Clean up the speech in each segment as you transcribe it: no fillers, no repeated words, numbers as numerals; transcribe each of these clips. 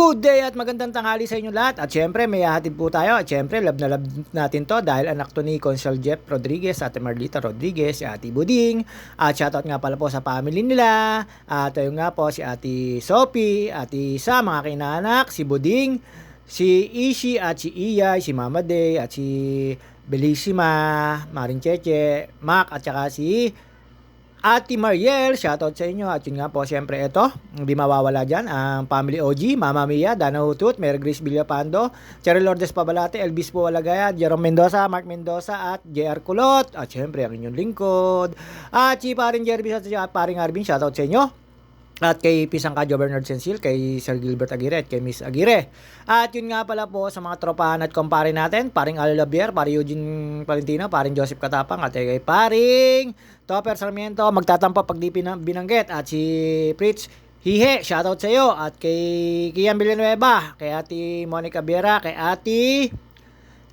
Good day at magandang tanghali sa inyo lahat. At syempre, may hahatid po tayo. At syempre, love na love natin to dahil anak to ni Consul Jeff Rodriguez, Ate Marlita Rodriguez, si Ate Buding. At shoutout nga pala po sa family nila. At ayun nga po si Ate Sophie, Ate Isa, mga kinaanak, si Buding, si Ishi at si Iyay, si Mama Day at si Bellissima, Maring Cheche, Mac at saka si Ate Mariel, shoutout sa inyo. At yun nga po, syempre ito, hindi mawawala dyan, ang Family OG, Mama Mia, Dana Hutut, Mary Grace Villapando, Cheryl Lourdes Pabalate, Elvis Po Alagaya, Jerome Mendoza, Mark Mendoza, at JR Kulot. At syempre, ang inyong lingkod. At si paring Jervis at si paring Arvin, shoutout sa inyo. At kay Pisangka Jo Bernard Sensil, kay Sir Gilbert Aguirre at kay Miss Aguirre. At yun nga pala po sa mga tropahan at kumpare natin, paring Al Labier, paring Eugene Valentino, paring Joseph Katapang, at kay paring Topper Sarmiento, magtatampa pag di binanggit. At si Fritz Hihe, shoutout sa iyo. At kay Kian Villanueva, kay Ate Monica Biera, kay Ate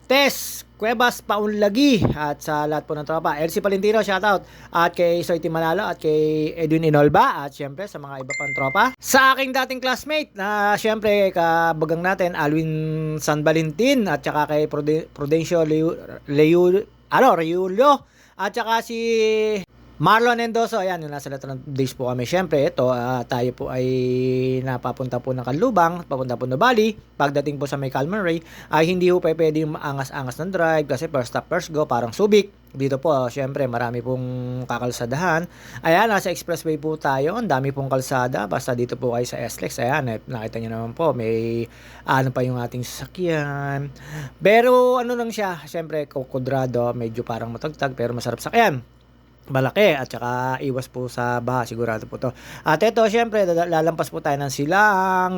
Tess Cuevas Paunlagi, at sa lahat po ng tropa. Elsie Palentino, shoutout. At kay Soiti Manalo at kay Edwin Inolba, at syempre sa mga iba pang tropa. Sa aking dating classmate na syempre kabagang natin, Alwin San Valentin, at saka kay Prudencio Reulo, at saka si Marlon Endoso. Ayan, yung nasa lahat ng days po kami. Syempre, ito, tayo po ay napapunta po ng Canlubang, papunta po na Bali. Pagdating po sa may Calman Ray, ay hindi po pwede maangas-angas ng drive kasi first stop, first go, parang Subic. Dito po, syempre, marami pong kakalsadahan. Ayan, nasa expressway po tayo. Ang dami pong kalsada. Basta dito po kayo sa SLEX. Ayan, nakita nyo naman po, may ano pa yung ating sasakyan. Pero ano lang siya, syempre, kudrado, medyo parang matagtag, pero masarap sakyan. Malaki at saka iwas po sa baha, sigurado po to. At ito, syempre, lalampas po tayo ng Silang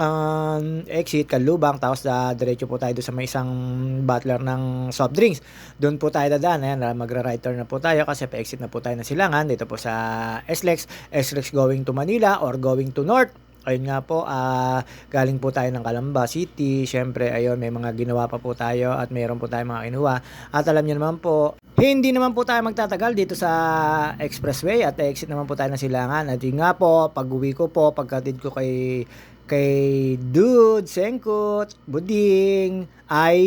exit, Canlubang, tapos diretso po tayo doon sa may isang bottler ng soft drinks. Doon po tayo dadaan. Ayan, magra-right turn na po tayo kasi pa-exit na po tayo ng Silangan. Dito po sa SLEX going to Manila or going to North. Ayun nga po, galing po tayo ng Calamba City. Syempre, ayun, may mga ginawa pa po tayo at mayroon po tayo mga kinuha. At alam niyo naman po, hindi naman po tayo magtatagal dito sa expressway at exit naman po tayo ng Silangan. At yun nga po, pag-uwi ko po, pagkatid ko kay Dude, Sengkut, Buding, ay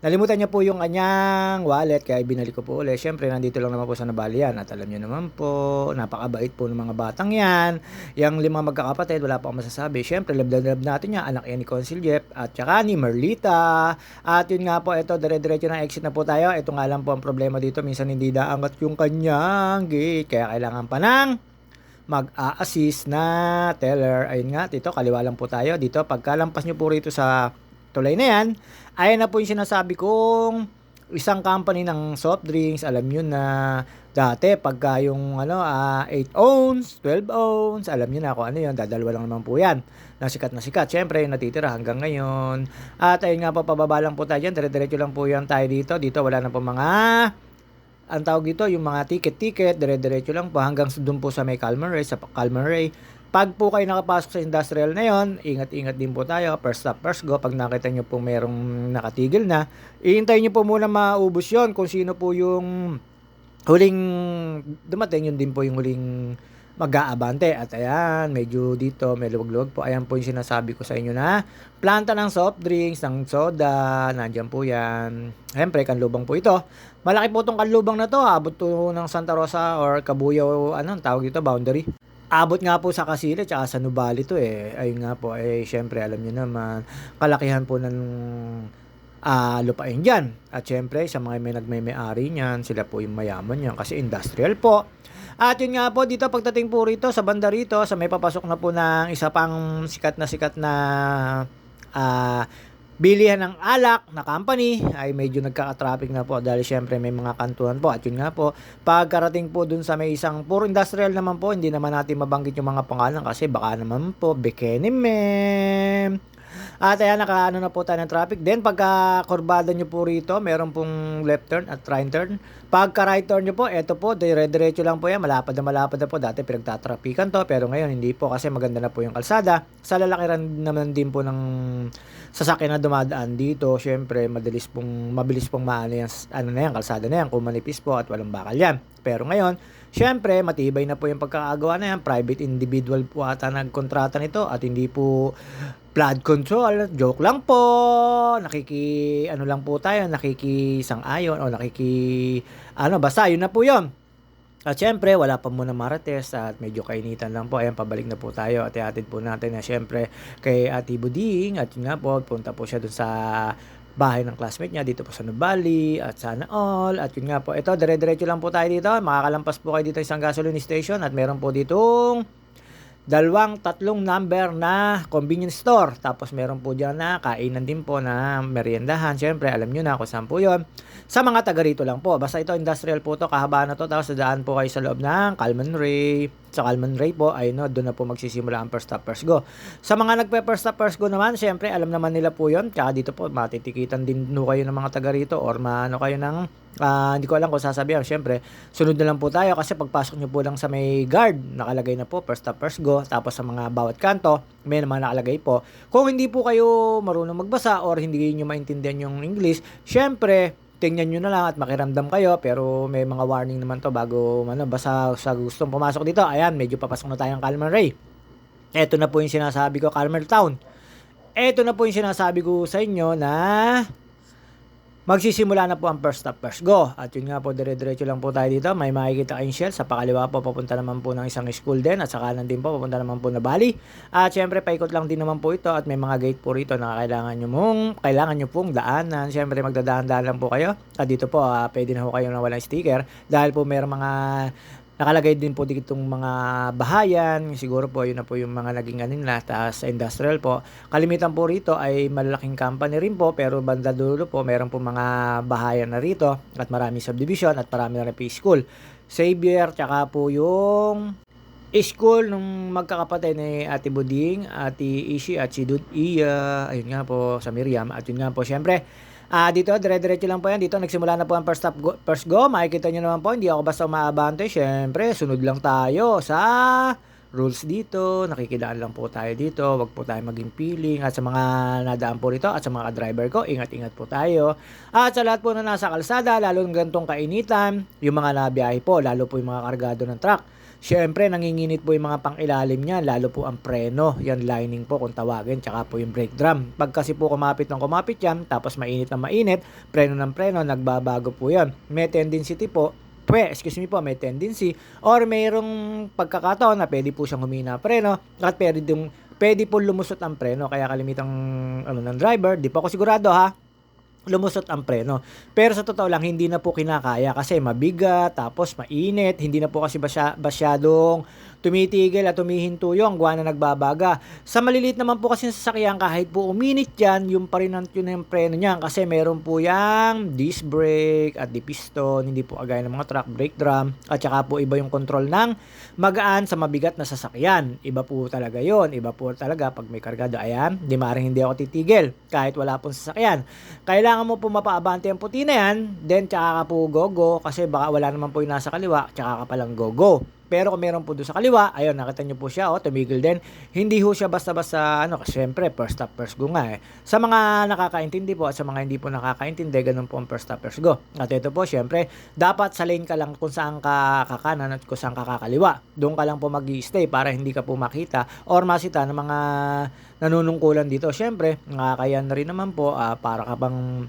nalimutan niya po yung kanyang wallet kaya binalik ko po ulit. Syempre, nandito lang naman po sa Nabalian. At alam niyo naman po, napakabait po ng mga batang yan. Yung 5 magkakapatid, wala pa akong masasabi. Syempre, love natin yan. Anak yan ni Consul Jeff at saka ni Marlita. At yun nga po, ito, dire-diretso na exit na po tayo. Ito nga lang po ang problema dito. Minsan hindi daangat yung kanyang gate. Kaya kailangan pa ng mag-a-assist na teller. Ayun nga, dito, kaliwa lang po tayo. Dito, pagkalampas nyo po rito sa tulay na yan, ayan na po yung sinasabi kong isang company ng soft drinks. Alam nyo na dati pagka yung 8 ounce, 12 ounce, alam nyo na kung ano yun, dadalwa lang naman po yan. Na sikat, syempre yung natitira hanggang ngayon. At ayun nga po, pababa lang po tayo dyan, dire-diretso lang po yan tayo dito. Dito wala na po mga, ang tawag dito, yung mga ticket, dire-diretso lang po hanggang doon po sa may Calman Ray, sa Calman Ray. Pag po kayo nakapasok sa industrial na yon, ingat-ingat din po tayo. First stop, first go. Pag nakita nyo po merong nakatigil na, ihintayin nyo po muna maubos yon. Kung sino po yung huling dumating, yun din po yung huling mag-aabante. At ayan, medyo dito, may luwag-luwag po. Ayan po yung sinasabi ko sa inyo na planta ng soft drinks, ng soda, nandiyan po yan. Siyempre, Canlubang po ito. Malaki po itong Canlubang na to. Abot to ng Santa Rosa or Cabuyao, tawag dito, boundary. Abot nga po sa Kasile tsaka sa Nubali to eh. Ayun nga po, syempre alam niyo naman, kalakihan po ng lupain dyan. At syempre, sa mga may nagmay-ari niyan, sila po yung mayaman niyan kasi industrial po. At yun nga po, dito pagdating po rito, sa banda rito, sa may papasok na po ng isa pang sikat na bilihan ng alak na company ay medyo nagkaka-traffic na po dahil syempre may mga kantuhan po. At yun nga po, pagkarating po dun sa may isang puro industrial naman po, hindi naman natin mabanggit yung mga pangalan kasi baka naman po Bikini Mem. At ayan, nakaano na po tayo ng traffic. Then pagka kurbada nyo po rito, meron pong left turn at right turn. Pagka right turn nyo po, eto po, dire-diretso lang po yan. Malapad na po. Dati pinagtatrapikan to, pero ngayon hindi po kasi maganda na po yung kalsada. Sa lalakiran naman din po ng sasakyan na dumadaan dito. Syempre, mabilis pong maano yan, kalsada na yan, kung manipis po at walang bakal yan. Pero ngayon, syempre, matibay na po yung pagkakagawa na yan. Private individual po ata nagkontrata nito at hindi po flood control, joke lang po. Ano lang po tayo, nakikisang-ayon o basta yun na po yun. At syempre, wala pa muna Marites at medyo kainitan lang po. Ayan, pabalik na po tayo at ihatid po natin na syempre kay Ate Buding. At yun nga po, punta po siya dun sa bahay ng classmate niya dito po sa Nubali at sana all. At yun nga po, ito, dire-diretso lang po tayo dito. Makakalampas po kayo dito isang gasoline station at meron po ditong tatlong number na convenience store. Tapos meron po dyan na kainan din po na meriendahan. Siyempre, alam nyo na kung saan po yun. Sa mga taga rito lang po. Basta ito, industrial po to, kahabaan na to. Tapos dadaan po kayo sa loob ng Calman Ray. Sa Calman Ray po, ay no, doon na po magsisimula ang first stop, first go. Sa mga nagpe-first stop, first go naman, siyempre, alam naman nila po yun. Tsaka dito po, matitikitan din no kayo ng mga taga rito or maano kayo ng hindi ko alam kung sasabihan. Siyempre, sunod na lang po tayo kasi pagpasok nyo po lang sa may guard, nakalagay na po, first stop, first go. Tapos sa mga bawat kanto, may naman nakalagay po. Kung hindi po kayo marunong magbasa or hindi nyo maintindihan yung English, siyempre, tingnan nyo na lang at makiramdam kayo. Pero may mga warning naman to bago basta sa gustong pumasok dito. Ayan, medyo papasok na tayo ng Calman Ray. Eto na po yung sinasabi ko, Calman Town. Eto na po yung sinasabi ko sa inyo na magsisimula na po ang first stop, first go. At yun nga po, dire-diretso lang po tayo dito. May makikita kayong Shell. Sa pakaliwa po, papunta naman po ng isang school din. At sa kanan din po, papunta naman po na Bali. At syempre, paikot lang din naman po ito. At may mga gate po rito na kailangan nyo pong daanan. Syempre, magdadaan-daan lang po kayo. At dito po, pwede na po kayo na walang sticker. Dahil po mayroong mga nakalagay din po dito mga bahayan. Siguro po yun na po yung mga naging nila. Tapos sa industrial po, kalimitan po rito ay malaking company rin po. Pero banda dulo po, meron po mga bahayan na rito. At maraming subdivision at marami na rin po school. Xavier, tsaka po yung school nung magkakapatid ni Ate Buding, Ate Ishi at si Dud Iya. Ayun nga po sa Miriam. At yun nga po, syempre, dito, dire-diretso lang po yan. Dito, nagsimula na po ang first stop, first go. Makikita nyo naman po, hindi ako basta umaabante. Siyempre, sunod lang tayo sa rules dito. Nakikidaan lang po tayo dito. Huwag po tayo maging piling. At sa mga nadaan po rito, at sa mga driver ko, ingat-ingat po tayo. At sa lahat po na nasa kalsada, lalo ng gantong kainitan, yung mga nabiyahe po, lalo po yung mga kargado ng truck. Siyempre, nanginginit po yung mga pang-ilalim niya, lalo po ang preno, yan lining po kung tawagin, tsaka po yung brake drum. Pag kasi po kumapit yan, tapos mainit na mainit, preno ng preno, nagbabago po yan. May tendency may tendency, or mayroong pagkakataon na pwede po siyang humina preno, at pwede po lumusot ang preno, kaya kalimitang ng driver, di pa ako sigurado lumusot ang preno. Pero sa totoo lang, hindi na po kinakaya kasi mabigat, tapos mainit, hindi na po kasi masyadong tumitigil at tumihinto yung gawa na nagbabaga. Sa maliliit naman po kasi sasakyan, kahit po uminit yan, yung pa rin yung preno niyan kasi meron po yung disc brake at di piston, hindi po agaya ng mga truck, brake drum, at saka po iba yung control ng magaan sa mabigat na sasakyan. Iba po talaga yon. Iba po talaga pag may kargado. Ayan, di maaaring hindi ako titigil kahit wala pong sasakyan. Kailangan mo po mapaabante ang puti na yan, then tsaka ka po go kasi baka wala naman po yung nasa kaliwa, tsaka ka palang go. Pero kung meron po doon sa kaliwa, ayun, nakita nyo po siya, tumigil din. Hindi ho siya basta-basta, kasi syempre, first stop, first go nga Sa mga nakakaintindi po at sa mga hindi po nakakaintindi, ganun po ang first stop, first go. At ito po, syempre, dapat sa lane ka lang kung saan ka kakanan at kung saan ka kakaliwa. Doon ka lang po mag-i-stay para hindi ka po makita or masita ng mga nanunungkulan dito. Syempre, kaya na rin naman po, para ka bang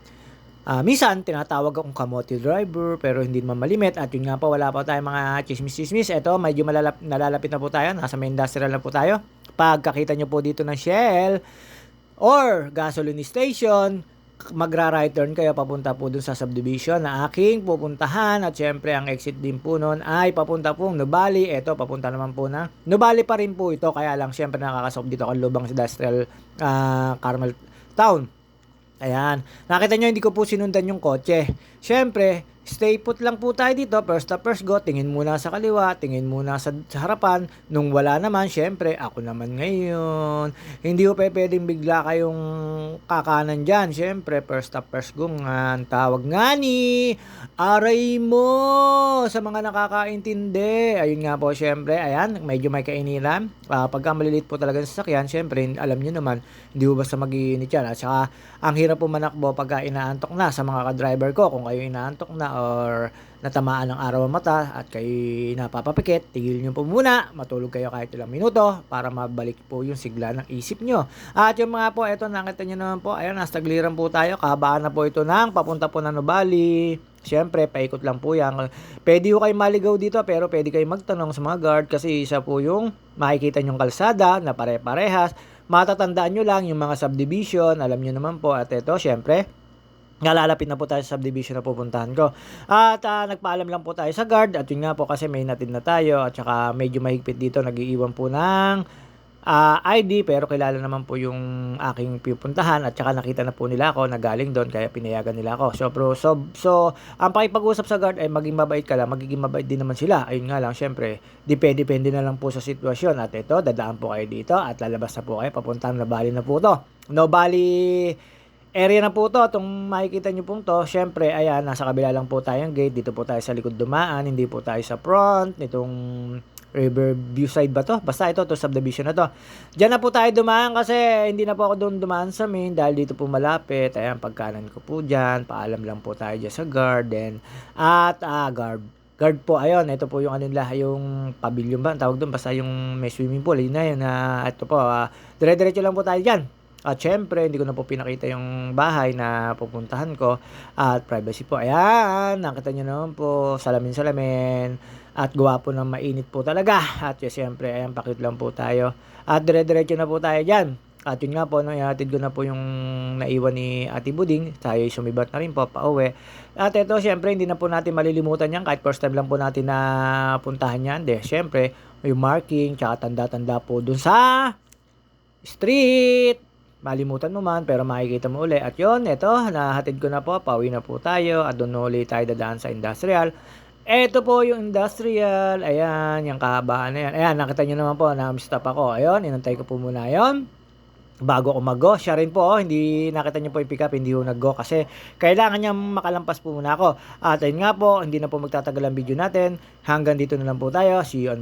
minsan, tinatawag akong kamote driver pero hindi naman malimit. At yun nga po, wala pa tayong mga chismis. Ito, medyo nalalapit na po tayo. Nasa may industrial na po tayo. Pagkakita nyo po dito ng Shell or gasoline station, magra-right turn kayo papunta po dun sa subdivision na aking pupuntahan. At syempre, ang exit din po nun ay papunta pong Nubali. Ito, papunta naman po na Nubali pa rin po ito. Kaya lang, syempre, nakakasok dito ang lubang sa industrial Carmel Town. Ayan. Nakita nyo, hindi ko po sinundan yung kotse. Siyempre, stay put lang po tayo dito. First stop, first go. Tingin muna sa kaliwa. Tingin muna sa harapan. Nung wala naman, siyempre, ako naman ngayon. Hindi ko pwedeng bigla kayong kakanan dyan. Siyempre, first stop, first go nga. Tawag nga ni aray mo sa mga nakakaintindi. Ayun nga po, siyempre. Ayan, medyo may kainilan. Pagka malilit po talaga sa sasakyan, siyempre, alam nyo naman, hindi ko basta mag-iinit yan. At saka, ang hirap po manakbo pagka inaantok na sa mga ka-driver ko. Kung kayo inaantok na or natamaan ng araw ang mata at kayo napapapikit, tigil nyo po muna, matulog kayo kahit ilang minuto para mabalik po yung sigla ng isip nyo. At yung mga po, eto nakita nyo naman po, ayun, nasa tagliran po tayo, kahabaan na po ito ng papunta po ng Nubali. Siyempre, paikot lang po yan. Pwede ko kayo maligaw dito pero pwede kayo magtanong sa mga guard kasi isa po yung makikita nyong kalsada na pare-parehas. Matatandaan nyo lang yung mga subdivision, alam nyo naman po. At ito, siyempre, nalalapit na po tayo sa subdivision na pupuntahan ko. At nagpaalam lang po tayo sa guard. At yun nga po kasi may natid na tayo. At saka medyo mahigpit dito. Nag-iiwan po ng ID. Pero kilala naman po yung aking pipuntahan. At saka nakita na po nila ako na galing doon. Kaya pinayagan nila ako. So ang pakipag-usap sa guard ay maging mabait ka lang. Magiging mabait din naman sila. Ayun nga lang. Syempre, depende na lang po sa sitwasyon. At ito, dadaan po kayo dito. At lalabas na po kayo. Papuntang Nubali na po to. Nubali area na po to, itong makikita nyo pong to, syempre, ayan, nasa kabila lang po tayong gate, dito po tayo sa likod dumaan, hindi po tayo sa front, nitong Riverview side ba to? Basta ito subdivision na to. Diyan na po tayo dumaan kasi hindi na po ako doon dumaan sa main dahil dito po malapit. Ayan, pagkanan ko po dyan, paalam lang po tayo dyan sa garden. At, guard po, ayun, ito po yung ano nila, yung pavilion ba, ang tawag doon, basta yung may swimming pool, yun na yun, ito po, dire-diretso lang po tayo dyan. At syempre, hindi ko na po pinakita yung bahay na pupuntahan ko. At privacy po, ayan, nakita nyo naman po, salamin-salamin. At gawa po ng mainit po talaga. At syempre, ayan, pakit lang po tayo. At dire-diretso na po tayo dyan. At yun nga po, ihatid ko na po yung naiwan ni Ate Buding. Tayo sumibat na rin po, pauwi. At ito, syempre, hindi na po natin malilimutan yan. Kahit first time lang po natin na puntahan yan. Syempre, yung marking, tsaka tanda-tanda po dun sa street. Malimutan mo man, pero makikita mo uli. At yun, ito, nahatid ko na po, pauwi na po tayo. At doon ulit tayo dadaan sa industrial. Ito po yung industrial. Ayan, yung kahabaan na yan. Ayan, nakita nyo naman po, na-stop ako. Ayun, inantay ko po muna yun. Bago ako mag-go, siya rin po, hindi nakita nyo po yung pick up, hindi ko nag-go kasi kailangan niya makalampas po muna ako. At ayun nga po, hindi na po magtatagal ang video natin. Hanggang dito na lang po tayo. See you on